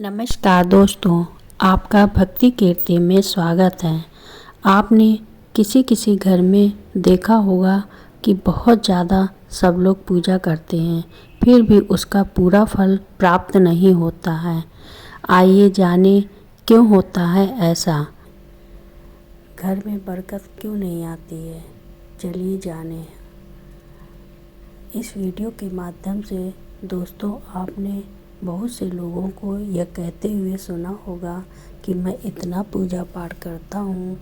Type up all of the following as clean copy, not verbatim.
नमस्कार दोस्तों, आपका भक्ति कीर्ति में स्वागत है। आपने किसी किसी घर में देखा होगा कि बहुत ज़्यादा सब लोग पूजा करते हैं, फिर भी उसका पूरा फल प्राप्त नहीं होता है। आइए जाने क्यों होता है ऐसा, घर में बरकत क्यों नहीं आती है। चलिए जाने। इस वीडियो के माध्यम से दोस्तों, आपने बहुत से लोगों को यह कहते हुए सुना होगा कि मैं इतना पूजा पाठ करता हूँ,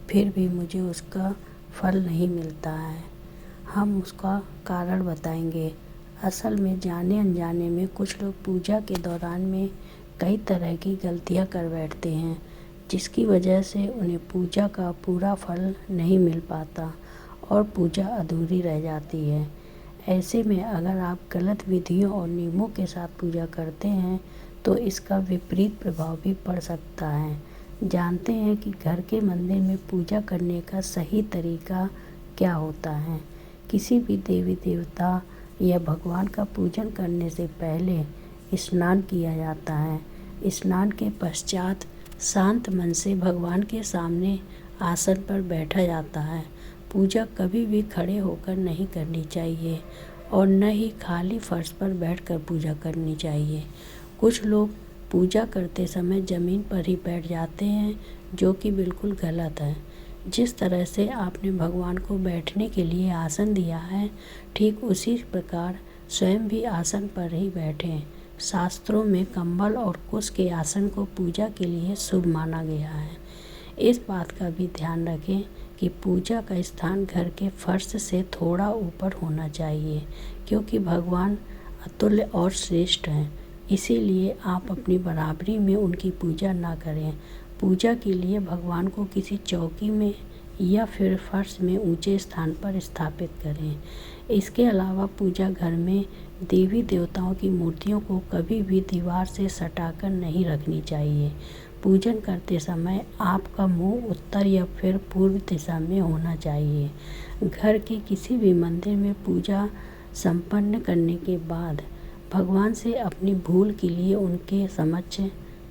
फिर भी मुझे उसका फल नहीं मिलता है। हम उसका कारण बताएंगे। असल में जाने अनजाने में कुछ लोग पूजा के दौरान में कई तरह की गलतियाँ कर बैठते हैं, जिसकी वजह से उन्हें पूजा का पूरा फल नहीं मिल पाता और पूजा अधूरी रह जाती है। ऐसे में अगर आप गलत विधियों और नियमों के साथ पूजा करते हैं तो इसका विपरीत प्रभाव भी पड़ सकता है। जानते हैं कि घर के मंदिर में पूजा करने का सही तरीका क्या होता है। किसी भी देवी देवता या भगवान का पूजन करने से पहले स्नान किया जाता है। स्नान के पश्चात शांत मन से भगवान के सामने आसन पर बैठा जाता है। पूजा कभी भी खड़े होकर नहीं करनी चाहिए और न ही खाली फर्श पर बैठकर पूजा करनी चाहिए। कुछ लोग पूजा करते समय ज़मीन पर ही बैठ जाते हैं, जो कि बिल्कुल गलत है। जिस तरह से आपने भगवान को बैठने के लिए आसन दिया है, ठीक उसी प्रकार स्वयं भी आसन पर ही बैठें। शास्त्रों में कंबल और कुश के आसन को पूजा के लिए शुभ माना गया है। इस बात का भी ध्यान रखें कि पूजा का स्थान घर के फर्श से थोड़ा ऊपर होना चाहिए, क्योंकि भगवान अतुल्य और श्रेष्ठ हैं। इसीलिए आप अपनी बराबरी में उनकी पूजा ना करें। पूजा के लिए भगवान को किसी चौकी में या फिर फर्श में ऊंचे स्थान पर स्थापित करें। इसके अलावा पूजा घर में देवी देवताओं की मूर्तियों को कभी भी दीवार से सटाकर नहीं रखनी चाहिए। पूजन करते समय आपका मुंह उत्तर या फिर पूर्व दिशा में होना चाहिए। घर के किसी भी मंदिर में पूजा संपन्न करने के बाद भगवान से अपनी भूल के लिए उनके समक्ष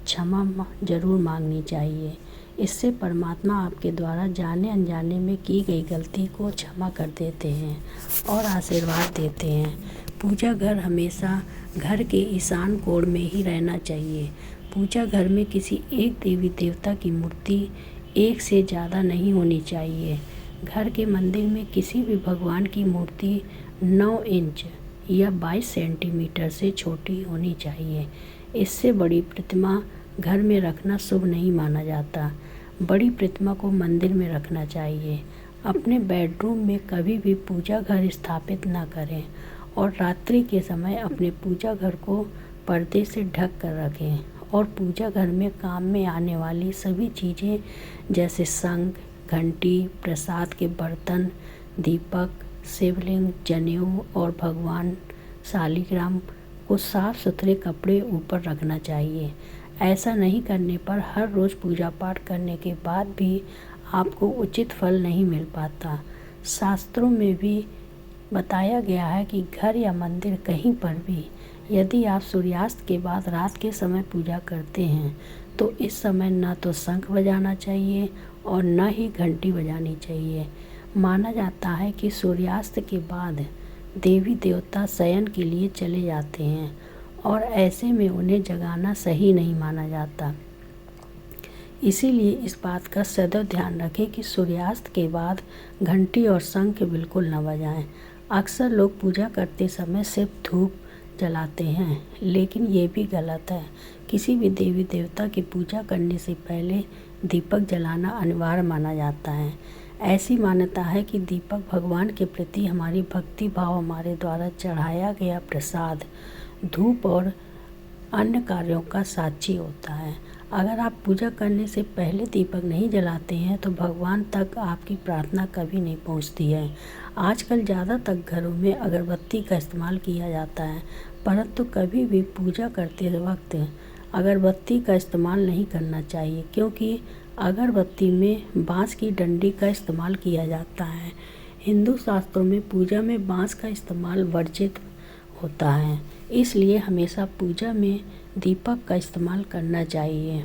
क्षमा जरूर मांगनी चाहिए। इससे परमात्मा आपके द्वारा जाने अनजाने में की गई गलती को क्षमा कर देते हैं और आशीर्वाद देते हैं। पूजा घर हमेशा घर के ईशान कोण में ही रहना चाहिए। पूजा घर में किसी एक देवी देवता की मूर्ति एक से ज़्यादा नहीं होनी चाहिए। घर के मंदिर में किसी भी भगवान की मूर्ति 9 इंच या 22 सेंटीमीटर से छोटी होनी चाहिए। इससे बड़ी प्रतिमा घर में रखना शुभ नहीं माना जाता। बड़ी प्रतिमा को मंदिर में रखना चाहिए। अपने बेडरूम में कभी भी पूजा घर स्थापित ना करें और रात्रि के समय अपने पूजा घर को पर्दे से ढक कर रखें। और पूजा घर में काम में आने वाली सभी चीज़ें जैसे शंख, घंटी, प्रसाद के बर्तन, दीपक, शिवलिंग, जनेऊ और भगवान शालिग्राम को साफ सुथरे कपड़े ऊपर रखना चाहिए। ऐसा नहीं करने पर हर रोज़ पूजा पाठ करने के बाद भी आपको उचित फल नहीं मिल पाता। शास्त्रों में भी बताया गया है कि घर या मंदिर कहीं पर भी यदि आप सूर्यास्त के बाद रात के समय पूजा करते हैं तो इस समय न तो शंख बजाना चाहिए और न ही घंटी बजानी चाहिए। माना जाता है कि सूर्यास्त के बाद देवी देवता शयन के लिए चले जाते हैं और ऐसे में उन्हें जगाना सही नहीं माना जाता। इसीलिए इस बात का सदैव ध्यान रखें कि सूर्यास्त के बाद घंटी और शंख बिल्कुल न बजाएं। अक्सर लोग पूजा करते समय सिर्फ धूप जलाते हैं, लेकिन ये भी गलत है। किसी भी देवी देवता की पूजा करने से पहले दीपक जलाना अनिवार्य माना जाता है। ऐसी मान्यता है कि दीपक भगवान के प्रति हमारी भक्ति भाव, हमारे द्वारा चढ़ाया गया प्रसाद, धूप और अन्य कार्यों का साक्षी होता है। अगर आप पूजा करने से पहले दीपक नहीं जलाते हैं तो भगवान तक आपकी प्रार्थना कभी नहीं पहुंचती है। आजकल ज़्यादातर घरों में अगरबत्ती का इस्तेमाल किया जाता है, परंतु कभी भी पूजा करते वक्त अगरबत्ती का इस्तेमाल नहीं करना चाहिए, क्योंकि अगरबत्ती में बाँस की डंडी का इस्तेमाल किया जाता है। हिंदू शास्त्रों में पूजा में बाँस का इस्तेमाल वर्जित होता है। इसलिए हमेशा पूजा में दीपक का इस्तेमाल करना चाहिए।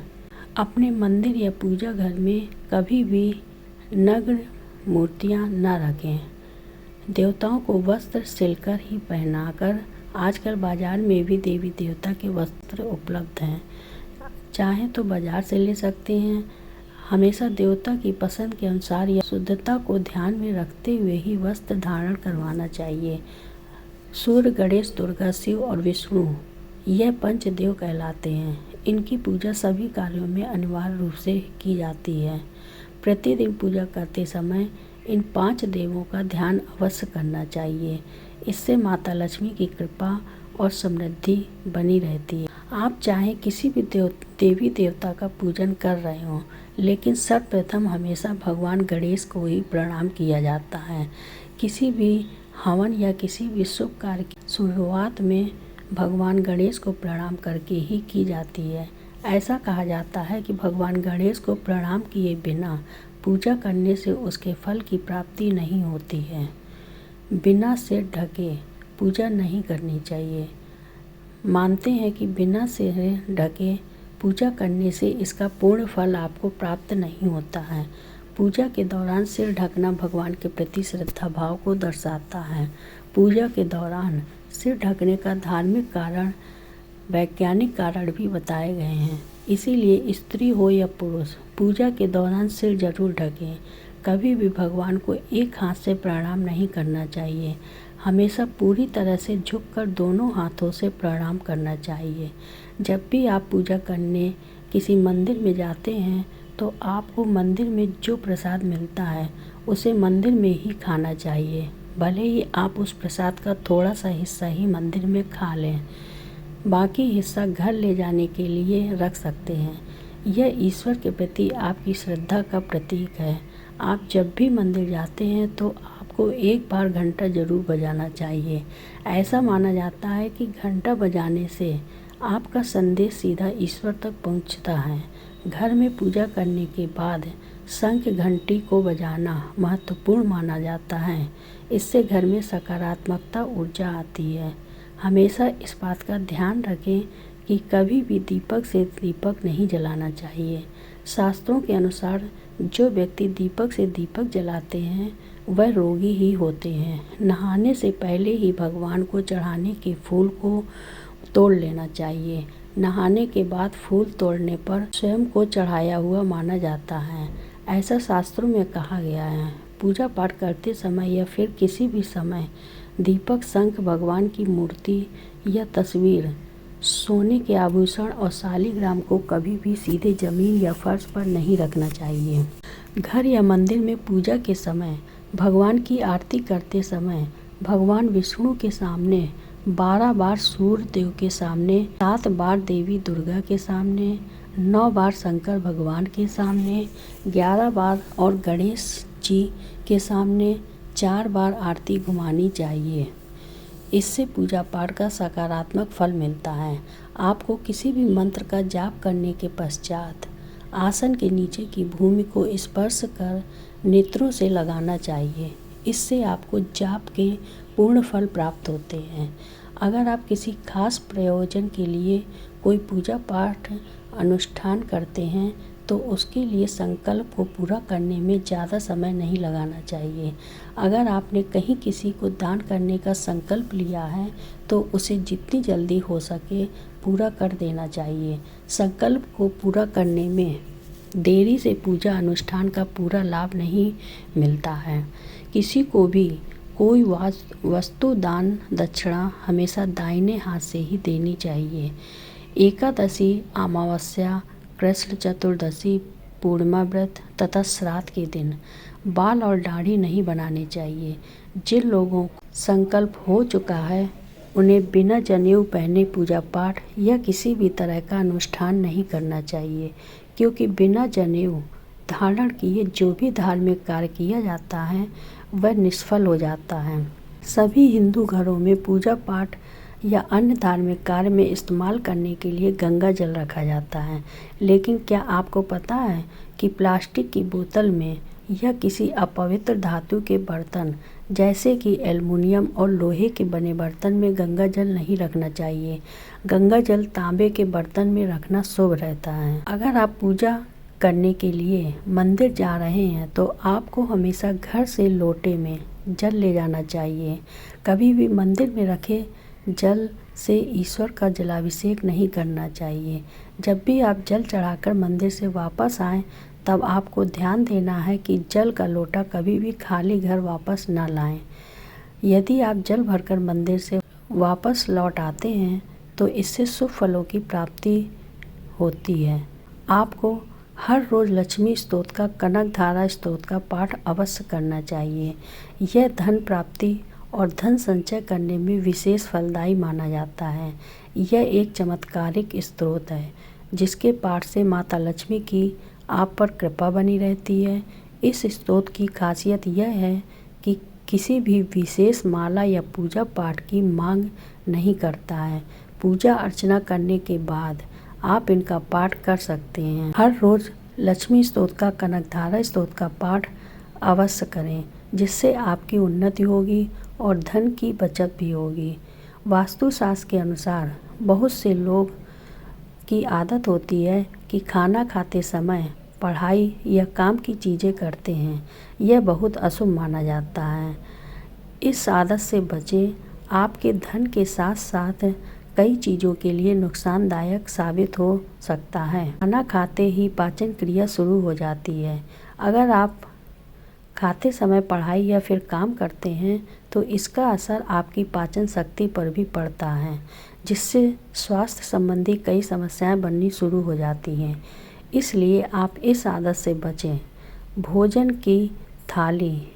अपने मंदिर या पूजा घर में कभी भी नग्न मूर्तियाँ न रखें। देवताओं को वस्त्र सिलकर ही पहनाकर आजकल बाज़ार में भी देवी देवता के वस्त्र उपलब्ध हैं, चाहें तो बाज़ार से ले सकते हैं। हमेशा देवता की पसंद के अनुसार या शुद्धता को ध्यान में रखते हुए ही वस्त्र धारण करवाना चाहिए। सूर्य, गणेश, दुर्गा, शिव और विष्णु यह पंचदेव कहलाते हैं। इनकी पूजा सभी कार्यों में अनिवार्य रूप से की जाती है। प्रतिदिन पूजा करते समय इन 5 देवों का ध्यान अवश्य करना चाहिए। इससे माता लक्ष्मी की कृपा और समृद्धि बनी रहती है। आप चाहे किसी भी देवी देवता का पूजन कर रहे हों, लेकिन सर्वप्रथम हमेशा भगवान गणेश को ही प्रणाम किया जाता है। किसी भी हवन या किसी भी शुभ कार्य की शुरुआत में भगवान गणेश को प्रणाम करके ही की जाती है। ऐसा कहा जाता है कि भगवान गणेश को प्रणाम किए बिना पूजा करने से उसके फल की प्राप्ति नहीं होती है। बिना सिर ढके पूजा नहीं करनी चाहिए। मानते हैं कि बिना सिर ढके पूजा करने से इसका पूर्ण फल आपको प्राप्त नहीं होता है। पूजा के दौरान सिर ढकना भगवान के प्रति श्रद्धा भाव को दर्शाता है। पूजा के दौरान सिर ढकने का धार्मिक कारण, वैज्ञानिक कारण भी बताए गए हैं। इसीलिए स्त्री हो या पुरुष पूजा के दौरान सिर जरूर ढकें। कभी भी भगवान को एक हाथ से प्रणाम नहीं करना चाहिए। हमेशा पूरी तरह से झुककर दोनों हाथों से प्रणाम करना चाहिए। जब भी आप पूजा करने किसी मंदिर में जाते हैं तो आपको मंदिर में जो प्रसाद मिलता है उसे मंदिर में ही खाना चाहिए। भले ही आप उस प्रसाद का थोड़ा सा हिस्सा ही मंदिर में खा लें, बाकी हिस्सा घर ले जाने के लिए रख सकते हैं। यह ईश्वर के प्रति आपकी श्रद्धा का प्रतीक है। आप जब भी मंदिर जाते हैं तो आपको एक बार घंटा जरूर बजाना चाहिए। ऐसा माना जाता है कि घंटा बजाने से आपका संदेश सीधा ईश्वर तक पहुंचता है। घर में पूजा करने के बाद शंख घंटी को बजाना महत्वपूर्ण माना जाता है। इससे घर में सकारात्मकता ऊर्जा आती है। हमेशा इस बात का ध्यान रखें कि कभी भी दीपक से दीपक नहीं जलाना चाहिए। शास्त्रों के अनुसार जो व्यक्ति दीपक से दीपक जलाते हैं वह रोगी ही होते हैं। नहाने से पहले ही भगवान को चढ़ाने के फूल को तोड़ लेना चाहिए। नहाने के बाद फूल तोड़ने पर स्वयं को चढ़ाया हुआ माना जाता है, ऐसा शास्त्रों में कहा गया है। पूजा पाठ करते समय या फिर किसी भी समय दीपक, शंख, भगवान की मूर्ति या तस्वीर, सोने के आभूषण और शालिग्राम को कभी भी सीधे जमीन या फर्श पर नहीं रखना चाहिए। घर या मंदिर में पूजा के समय भगवान की आरती करते समय भगवान विष्णु के सामने 12 बार सूर्य देव के सामने, 7 बार देवी दुर्गा के सामने, 9 बार शंकर भगवान के सामने, 11 बार और गणेश जी के सामने 4 बार आरती घुमानी चाहिए। इससे पूजा पाठ का सकारात्मक फल मिलता है। आपको किसी भी मंत्र का जाप करने के पश्चात आसन के नीचे की भूमि को स्पर्श कर नेत्रों से लगाना चाहिए। इससे आपको जाप के पूर्ण फल प्राप्त होते हैं। अगर आप किसी खास प्रयोजन के लिए कोई पूजा पाठ अनुष्ठान करते हैं तो उसके लिए संकल्प को पूरा करने में ज़्यादा समय नहीं लगाना चाहिए। अगर आपने कहीं किसी को दान करने का संकल्प लिया है तो उसे जितनी जल्दी हो सके पूरा कर देना चाहिए। संकल्प को पूरा करने में देरी से पूजा अनुष्ठान का पूरा लाभ नहीं मिलता है। किसी को भी कोई वस्तु दान दक्षिणा हमेशा दाहिने हाथ से ही देनी चाहिए। एकादशी, अमावस्या, कृष्ण चतुर्दशी, पूर्णिमा व्रत तथा श्राद्ध के दिन बाल और दाढ़ी नहीं बनाने चाहिए। जिन लोगों को संकल्प हो चुका है उन्हें बिना जनेऊ पहने पूजा पाठ या किसी भी तरह का अनुष्ठान नहीं करना चाहिए, क्योंकि बिना जनेऊ धारण किए जो भी धार्मिक कार्य किया जाता है वह निष्फल हो जाता है। सभी हिंदू घरों में पूजा पाठ या अन्य धार्मिक कार्य में इस्तेमाल करने के लिए गंगा जल रखा जाता है। लेकिन क्या आपको पता है कि प्लास्टिक की बोतल में या किसी अपवित्र धातु के बर्तन जैसे कि एल्युमिनियम और लोहे के बने बर्तन में गंगा जल नहीं रखना चाहिए। गंगा जल तांबे के बर्तन में रखना शुभ रहता है। अगर आप पूजा करने के लिए मंदिर जा रहे हैं तो आपको हमेशा घर से लोटे में जल ले जाना चाहिए। कभी भी मंदिर में रखे जल से ईश्वर का जलाभिषेक नहीं करना चाहिए। जब भी आप जल चढ़ाकर मंदिर से वापस आएं तब आपको ध्यान देना है कि जल का लोटा कभी भी खाली घर वापस ना लाएं। यदि आप जल भरकर मंदिर से वापस लौट आते हैं तो इससे शुभ फलों की प्राप्ति होती है। आपको हर रोज़ लक्ष्मी स्तोत्र का कनक धारा स्तोत्र का पाठ अवश्य करना चाहिए। यह धन प्राप्ति और धन संचय करने में विशेष फलदायी माना जाता है। यह एक चमत्कारिक स्रोत है जिसके पाठ से माता लक्ष्मी की आप पर कृपा बनी रहती है। इस स्तोत्र की खासियत यह है कि किसी भी विशेष माला या पूजा पाठ की मांग नहीं करता है। पूजा अर्चना करने के बाद आप इनका पाठ कर सकते हैं। हर रोज़ लक्ष्मी स्तोत्र का कनक धारा स्तोत्र का पाठ अवश्य करें, जिससे आपकी उन्नति होगी और धन की बचत भी होगी। वास्तुशास्त्र के अनुसार बहुत से लोग की आदत होती है कि खाना खाते समय पढ़ाई या काम की चीज़ें करते हैं। यह बहुत अशुभ माना जाता है। इस आदत से बचें। आपके धन के साथ साथ कई चीज़ों के लिए नुकसानदायक साबित हो सकता है। खाना खाते ही पाचन क्रिया शुरू हो जाती है। अगर आप खाते समय पढ़ाई या फिर काम करते हैं तो इसका असर आपकी पाचन शक्ति पर भी पड़ता है, जिससे स्वास्थ्य संबंधी कई समस्याएं बननी शुरू हो जाती हैं। इसलिए आप इस आदत से बचें। भोजन की थाली।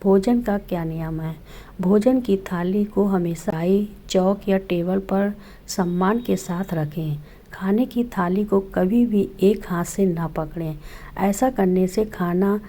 भोजन का क्या नियम है? भोजन की थाली को हमेशा चौक या टेबल पर सम्मान के साथ रखें। खाने की थाली को कभी भी एक हाथ से ना पकड़ें। ऐसा करने से खाना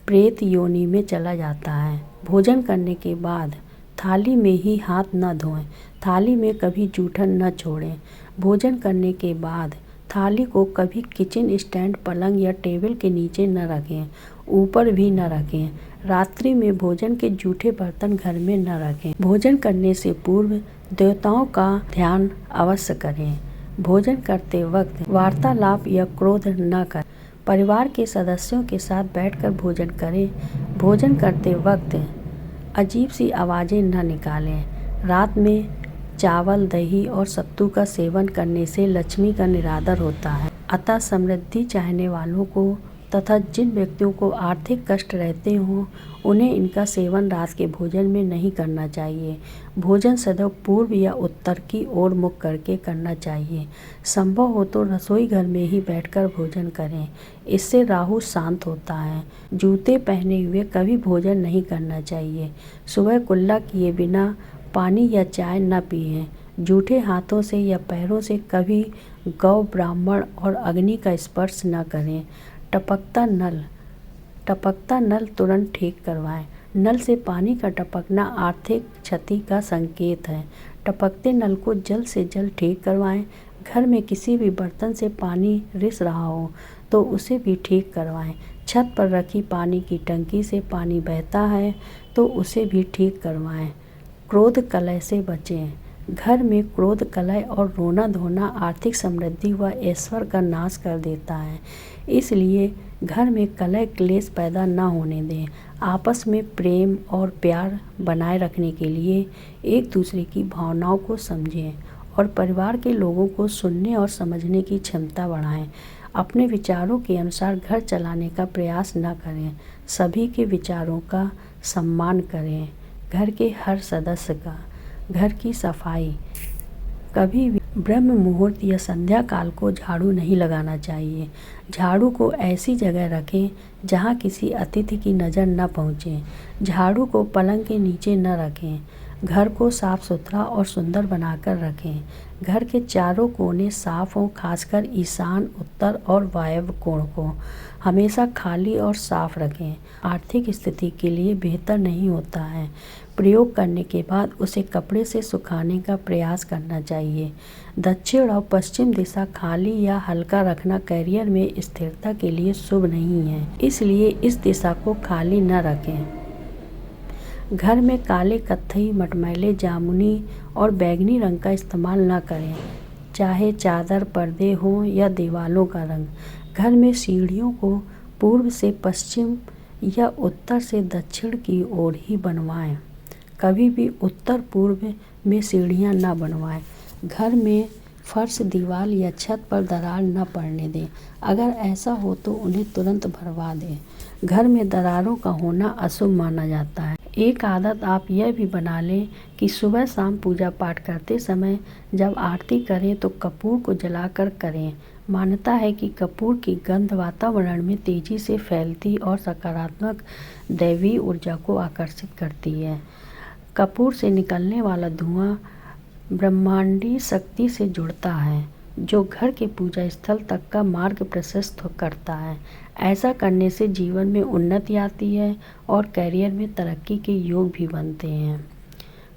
प्रेत योनि में चला जाता है। भोजन करने के बाद थाली में ही हाथ न धोएं। थाली में कभी जूठन न छोड़ें। भोजन करने के बाद थाली को कभी किचन स्टैंड, पलंग या टेबल के नीचे न रखें, ऊपर भी न रखें। रात्रि में भोजन के जूठे बर्तन घर में न रखें। भोजन करने से पूर्व देवताओं का ध्यान अवश्य करें। भोजन करते वक्त वार्तालाप या क्रोध न करें। परिवार के सदस्यों के साथ बैठकर भोजन करें। भोजन करते वक्त अजीब सी आवाज़ें न निकालें। रात में चावल, दही और सत्तू का सेवन करने से लक्ष्मी का निरादर होता है। अतः समृद्धि चाहने वालों को तथा जिन व्यक्तियों को आर्थिक कष्ट रहते हों उन्हें इनका सेवन रात के भोजन में नहीं करना चाहिए। भोजन सदैव पूर्व या उत्तर की ओर मुख करके करना चाहिए। संभव हो तो रसोई घर में ही बैठकर भोजन करें। इससे राहु शांत होता है। जूते पहने हुए कभी भोजन नहीं करना चाहिए। सुबह कुल्ला किए बिना पानी या चाय न पिएं। जूठे हाथों से या पैरों से कभी गौ, ब्राह्मण और अग्नि का स्पर्श न करें। टपकता नल तुरंत ठीक करवाएं। नल से पानी का टपकना आर्थिक क्षति का संकेत है। टपकते नल को जल्द से जल्द ठीक करवाएं। घर में किसी भी बर्तन से पानी रिस रहा हो तो उसे भी ठीक करवाएं। छत पर रखी पानी की टंकी से पानी बहता है तो उसे भी ठीक करवाएं। क्रोध कलह से बचें। घर में क्रोध, कलह और रोना धोना आर्थिक समृद्धि व ऐश्वर्य का नाश कर देता है। इसलिए घर में कलह क्लेश पैदा न होने दें। आपस में प्रेम और प्यार बनाए रखने के लिए एक दूसरे की भावनाओं को समझें और परिवार के लोगों को सुनने और समझने की क्षमता बढ़ाएं। अपने विचारों के अनुसार घर चलाने का प्रयास न करें। सभी के विचारों का सम्मान करें। घर के हर सदस्य का। घर की सफाई। कभी भी ब्रह्म मुहूर्त या संध्या काल को झाड़ू नहीं लगाना चाहिए। झाड़ू को ऐसी जगह रखें जहां किसी अतिथि की नज़र न पहुंचे। झाड़ू को पलंग के नीचे न रखें। घर को साफ सुथरा और सुंदर बनाकर रखें। घर के चारों कोने साफ हों, खासकर ईशान, उत्तर और वायव्य कोण को हमेशा खाली और साफ रखें। आर्थिक स्थिति के लिए बेहतर नहीं होता है। प्रयोग करने के बाद उसे कपड़े से सुखाने का प्रयास करना चाहिए। दक्षिण और पश्चिम दिशा खाली या हल्का रखना करियर में स्थिरता के लिए शुभ नहीं है, इसलिए इस दिशा को खाली न रखें। घर में काले, कत्थई, मटमैले, जामुनी और बैंगनी रंग का इस्तेमाल न करें, चाहे चादर, पर्दे हों या दीवालों का रंग। घर में सीढ़ियों को पूर्व से पश्चिम या उत्तर से दक्षिण की ओर ही बनवाएं। कभी भी उत्तर पूर्व में सीढ़ियां न बनवाएं। घर में फर्श, दीवार या छत पर दरार न पड़ने दें। अगर ऐसा हो तो उन्हें तुरंत भरवा दें। घर में दरारों का होना अशुभ माना जाता है। एक आदत आप यह भी बना लें कि सुबह शाम पूजा पाठ करते समय जब आरती करें तो कपूर को जलाकर करें। मान्यता है कि कपूर की गंध वातावरण में तेजी से फैलती और सकारात्मक दैवी ऊर्जा को आकर्षित करती है। कपूर से निकलने वाला धुआं ब्रह्मांडीय शक्ति से जुड़ता है, जो घर के पूजा स्थल तक का मार्ग प्रशस्त करता है। ऐसा करने से जीवन में उन्नति आती है और करियर में तरक्की के योग भी बनते हैं।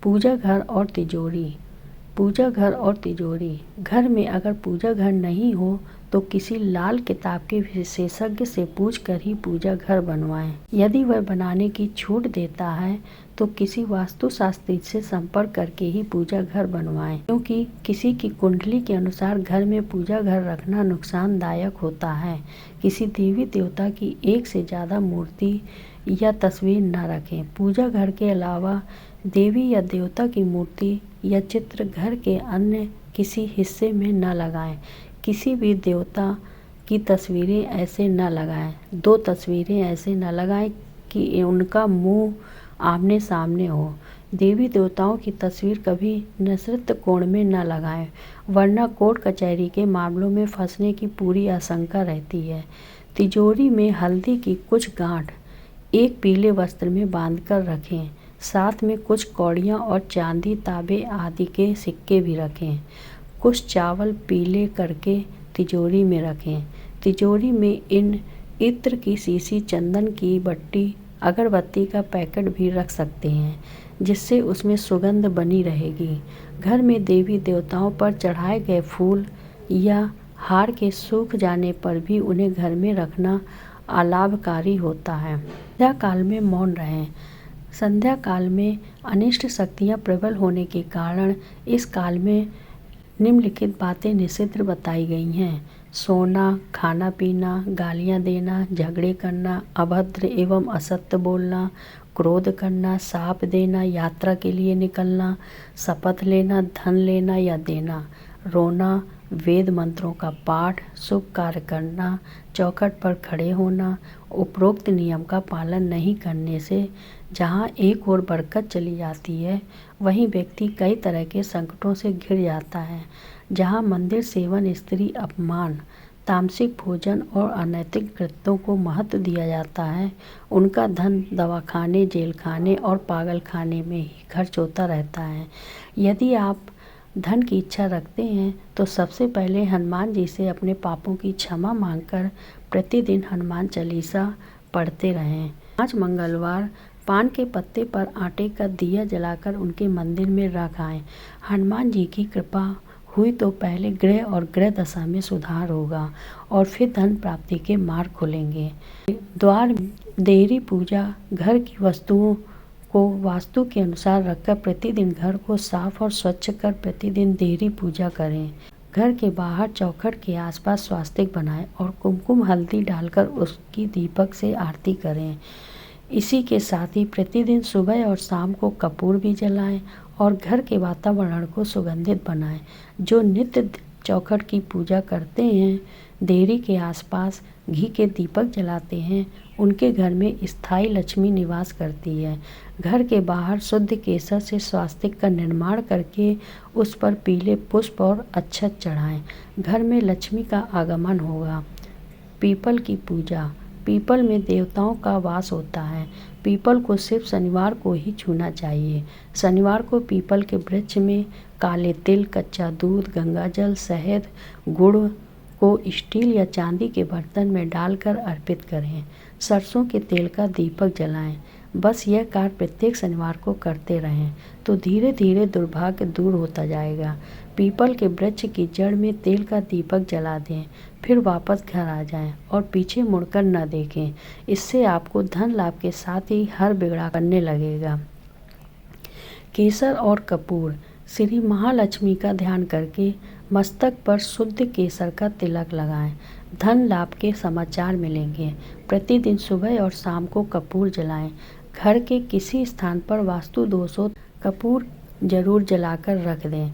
पूजा घर और तिजोरी। पूजा घर और तिजोरी। घर में अगर पूजा घर नहीं हो तो किसी लाल किताब के विशेषज्ञ से पूछकर ही पूजा घर बनवाएं। यदि वह बनाने की छूट देता है तो किसी वास्तुशास्त्री से संपर्क करके ही पूजा घर बनवाएं, क्योंकि किसी की कुंडली के अनुसार घर में पूजा घर रखना नुकसानदायक होता है। किसी देवी देवता की एक से ज़्यादा मूर्ति या तस्वीर न रखें। पूजा घर के अलावा देवी या देवता की मूर्ति या चित्र घर के अन्य किसी हिस्से में न लगाएं। किसी भी देवता की तस्वीरें ऐसे न लगाएं। दो तस्वीरें ऐसे न लगाएं कि उनका मुंह आमने सामने हो। देवी देवताओं की तस्वीर कभी निश्चित कोण में न लगाएं, वरना कोर्ट कचहरी के मामलों में फंसने की पूरी आशंका रहती है। तिजोरी में हल्दी की कुछ गांठ एक पीले वस्त्र में बांधकर रखें। साथ में कुछ कौड़ियाँ और चांदी, तांबे आदि के सिक्के भी रखें। कुछ चावल पीले करके तिजोरी में रखें। तिजोरी में इत्र की शीशी, चंदन की बट्टी, अगरबत्ती का पैकेट भी रख सकते हैं, जिससे उसमें सुगंध बनी रहेगी। घर में देवी देवताओं पर चढ़ाए गए फूल या हार के सूख जाने पर भी उन्हें घर में रखना अलाभकारी होता है। संध्या काल में मौन रहें। संध्या काल में अनिष्ट शक्तियाँ प्रबल होने के कारण इस काल में निम्नलिखित बातें निषिद्ध बताई गई हैं: सोना, खाना पीना, गालियाँ देना, झगड़े करना, अभद्र एवं असत्य बोलना, क्रोध करना, शाप देना, यात्रा के लिए निकलना, शपथ लेना, धन लेना या देना, रोना, वेद मंत्रों का पाठ, शुभ कार्य करना, चौखट पर खड़े होना। उपरोक्त नियम का पालन नहीं करने से जहाँ एक ओर बरकत चली जाती है, वहीं व्यक्ति कई तरह के संकटों से घिर जाता है। जहाँ मंदिर सेवन, स्त्री अपमान, तामसिक भोजन और अनैतिक कृत्यों को महत्व दिया जाता है, उनका धन दवाखाने, जेलखाने और पागलखाने में ही खर्च होता रहता है। यदि आप धन की इच्छा रखते हैं तो सबसे पहले हनुमान जी से अपने पापों की क्षमा मांगकर प्रतिदिन हनुमान चालीसा पढ़ते रहें। 5 मंगलवार पान के पत्ते पर आटे का दिया जलाकर उनके मंदिर में रख आएं। हनुमान जी की कृपा हुई तो पहले ग्रह और ग्रह दशा में सुधार होगा और फिर धन प्राप्ति के मार्ग खुलेंगे। द्वार देहरी पूजा। घर की वस्तुओं को वास्तु के अनुसार रखकर प्रतिदिन घर को साफ और स्वच्छ कर प्रतिदिन देहरी पूजा करें। घर के बाहर चौखट के आसपास स्वास्तिक बनाएं और कुमकुम हल्दी डालकर उसकी दीपक से आरती करें। इसी के साथ ही प्रतिदिन सुबह और शाम को कपूर भी जलाएं और घर के वातावरण को सुगंधित बनाएं। जो नित्य चौखट की पूजा करते हैं, देहरी के आसपास घी के दीपक जलाते हैं, उनके घर में स्थायी लक्ष्मी निवास करती है। घर के बाहर शुद्ध केसर से स्वास्तिक का निर्माण करके उस पर पीले पुष्प और अक्षत चढ़ाएं। घर में लक्ष्मी का आगमन होगा। पीपल की पूजा। पीपल में देवताओं का वास होता है। पीपल को सिर्फ शनिवार को ही छूना चाहिए। शनिवार को पीपल के वृक्ष में काले तिल, कच्चा दूध, गंगाजल, शहद, गुड़ को स्टील या चांदी के बर्तन में डालकर अर्पित करें। सरसों के तेल का दीपक जलाएं। बस यह कार्य प्रत्येक शनिवार को करते रहें तो धीरे धीरे दुर्भाग्य दूर होता जाएगा। पीपल के वृक्ष की जड़ में तेल का दीपक जला दें, फिर वापस घर आ जाएं और पीछे मुड़कर न देखें। इससे आपको धन लाभ के साथ ही हर बिगड़ा करने लगेगा। केसर और कपूर। श्री महालक्ष्मी का ध्यान करके मस्तक पर शुद्ध केसर का तिलक लगाएं। धन लाभ के समाचार मिलेंगे। प्रतिदिन सुबह और शाम को कपूर जलाएं। घर के किसी स्थान पर वास्तु दोष हो कपूर जरूर जलाकर रख दें।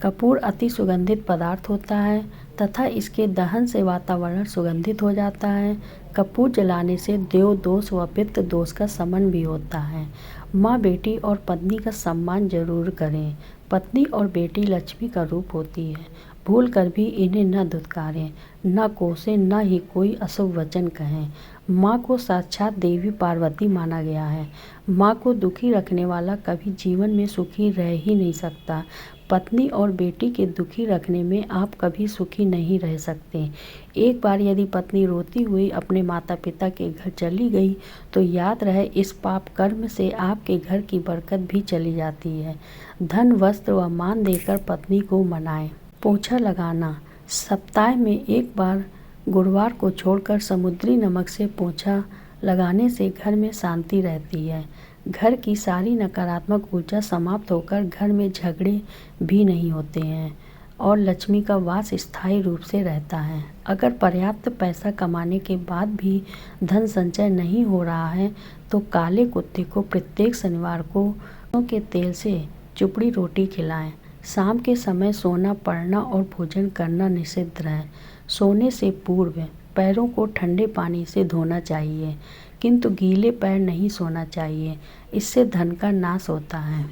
कपूर अति सुगंधित पदार्थ होता है तथा इसके दहन से वातावरण सुगंधित हो जाता है। कपूर जलाने से देव दोष व पितृ दोष का शमन भी होता है। माँ, बेटी और पत्नी का सम्मान जरूर करें। पत्नी और बेटी लक्ष्मी का रूप होती है। भूल कर भी इन्हें न धुतकारें, न कोसें, न ही कोई अशुभ वचन कहें। माँ को साक्षात देवी पार्वती माना गया है। माँ को दुखी रखने वाला कभी जीवन में सुखी रह ही नहीं सकता। पत्नी और बेटी के दुखी रखने में आप कभी सुखी नहीं रह सकते। एक बार यदि पत्नी रोती हुई अपने माता पिता के घर चली गई तो याद रहे इस पाप कर्म से आपके घर की बरकत भी चली जाती है। धन, वस्त्र व मान देकर पत्नी को मनाएं। पोछा लगाना। सप्ताह में एक बार गुरुवार को छोड़कर समुद्री नमक से पोछा लगाने से घर में शांति रहती है। घर की सारी नकारात्मक ऊर्जा समाप्त होकर घर में झगड़े भी नहीं होते हैं और लक्ष्मी का वास स्थायी रूप से रहता है। अगर पर्याप्त पैसा कमाने के बाद भी धन संचय नहीं हो रहा है तो काले कुत्ते को प्रत्येक शनिवार को सरसों के तेल से चुपड़ी रोटी खिलाएं। शाम के समय सोना, पढ़ना और भोजन करना निषिद्ध है। सोने से पूर्व पैरों को ठंडे पानी से धोना चाहिए, किंतु गीले पैर नहीं सोना चाहिए, इससे धन का नाश होता है।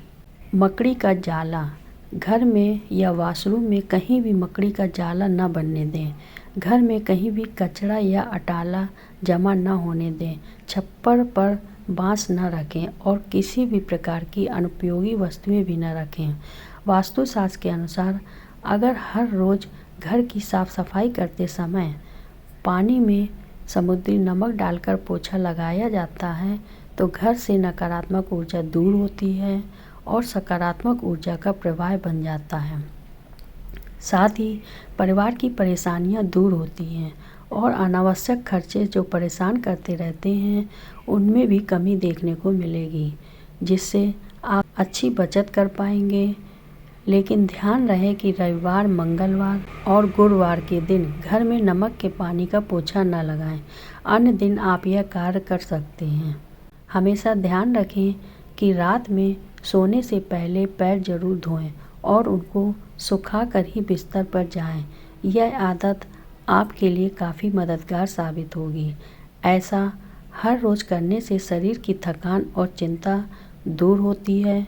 मकड़ी का जाला। घर में या वॉशरूम में कहीं भी मकड़ी का जाला न बनने दें। घर में कहीं भी कचरा या अटाला जमा न होने दें। छप्पर पर बांस न रखें और किसी भी प्रकार की अनुपयोगी वस्तुएं भी न रखें। वास्तुशास्त्र के अनुसार अगर हर रोज़ घर की साफ सफाई करते समय पानी में समुद्री नमक डालकर पोछा लगाया जाता है तो घर से नकारात्मक ऊर्जा दूर होती है और सकारात्मक ऊर्जा का प्रवाह बन जाता है। साथ ही परिवार की परेशानियां दूर होती हैं और अनावश्यक खर्चे जो परेशान करते रहते हैं उनमें भी कमी देखने को मिलेगी, जिससे आप अच्छी बचत कर पाएंगे। लेकिन ध्यान रहे कि रविवार, मंगलवार और गुरुवार के दिन घर में नमक के पानी का पोछा न लगाएं। अन्य दिन आप यह कार्य कर सकते हैं। हमेशा ध्यान रखें कि रात में सोने से पहले पैर जरूर धोएं और उनको सुखा कर ही बिस्तर पर जाएं। यह आदत आपके लिए काफ़ी मददगार साबित होगी। ऐसा हर रोज़ करने से शरीर की थकान और चिंता दूर होती है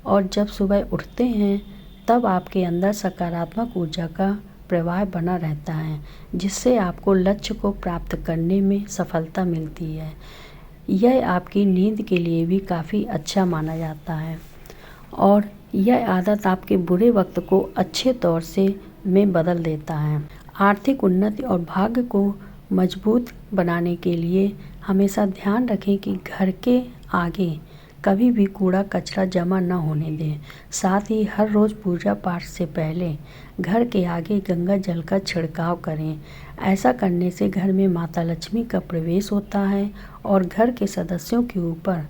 और जब सुबह उठते हैं तब आपके अंदर सकारात्मक ऊर्जा का प्रवाह बना रहता है, जिससे आपको लक्ष्य को प्राप्त करने में सफलता मिलती है। यह आपकी नींद के लिए भी काफ़ी अच्छा माना जाता है और यह आदत आपके बुरे वक्त को अच्छे तौर से में बदल देता है। आर्थिक उन्नति और भाग्य को मजबूत बनाने के लिए हमेशा ध्यान रखें कि घर के आगे कभी भी कूड़ा कचरा जमा न होने दें। साथ ही हर रोज़ पूजा पाठ से पहले घर के आगे गंगा जल का छिड़काव करें। ऐसा करने से घर में माता लक्ष्मी का प्रवेश होता है और घर के सदस्यों के ऊपर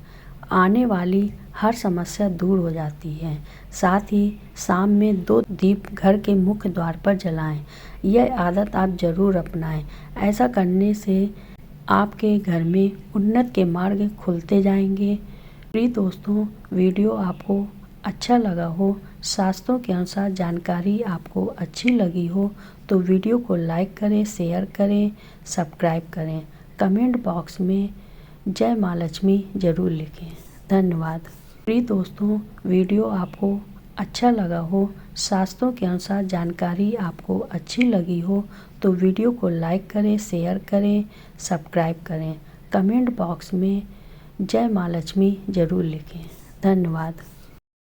आने वाली हर समस्या दूर हो जाती है। साथ ही शाम में 2 दीप घर के मुख्य द्वार पर जलाएं। यह आदत आप जरूर अपनाएं। ऐसा करने से आपके घर में उन्नति के मार्ग खुलते जाएंगे। प्रिय दोस्तों, वीडियो आपको अच्छा लगा हो, शास्त्रों के अनुसार जानकारी आपको अच्छी लगी हो तो वीडियो को लाइक करें, शेयर करें, सब्सक्राइब करें। कमेंट बॉक्स में जय माँ लक्ष्मी जरूर लिखें। धन्यवाद। प्रिय दोस्तों, वीडियो आपको अच्छा लगा हो, शास्त्रों के अनुसार जानकारी आपको अच्छी लगी हो तो वीडियो को लाइक करें, शेयर करें, सब्सक्राइब करें। कमेंट बॉक्स में जय माँ लक्ष्मी जरूर लिखें। धन्यवाद।